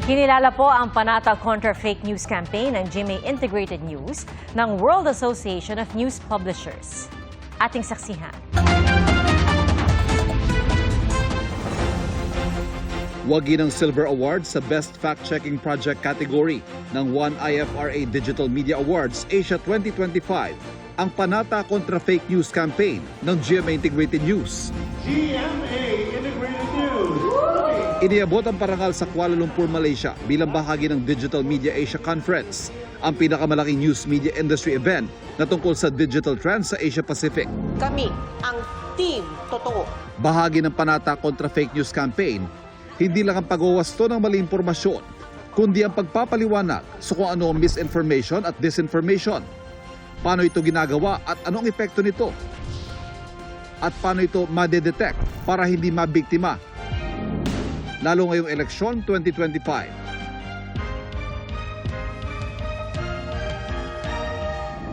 Kinilala po ang panata kontra fake news campaign ng GMA Integrated News ng World Association of News Publishers. Ating saksihan. Wagi ng Silver Award sa Best Fact-Checking Project category ng One IFRA Digital Media Awards Asia 2025 ang panata kontra fake news campaign ng GMA Integrated News. GMA Integrated News! Iniabot ang parangal sa Kuala Lumpur, Malaysia bilang bahagi ng Digital Media Asia Conference, ang pinakamalaking news media industry event na tungkol sa digital trends sa Asia Pacific. Kami ang team totoo. Bahagi ng panata kontra fake news campaign, hindi lang ang pagwawasto ng maling impormasyon, kundi ang pagpapaliwanag sa kung ano ang misinformation at disinformation. Paano ito ginagawa at anong epekto nito? At paano ito madedetect para hindi mabiktima? Lalo ngayong eleksyon 2025.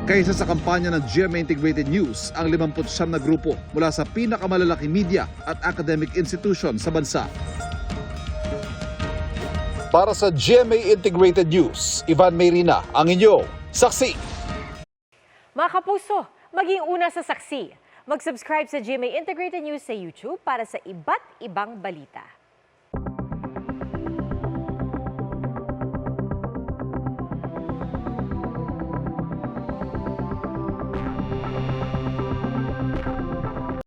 Kaysa sa kampanya ng GMA Integrated News, ang 59 na grupo mula sa pinakamalalaking media at academic institution sa bansa. Para sa GMA Integrated News, Ivan Mayrina, ang inyo, saksi. Mga kapuso, maging una sa saksi. Mag-subscribe sa GMA Integrated News sa YouTube para sa iba't ibang balita.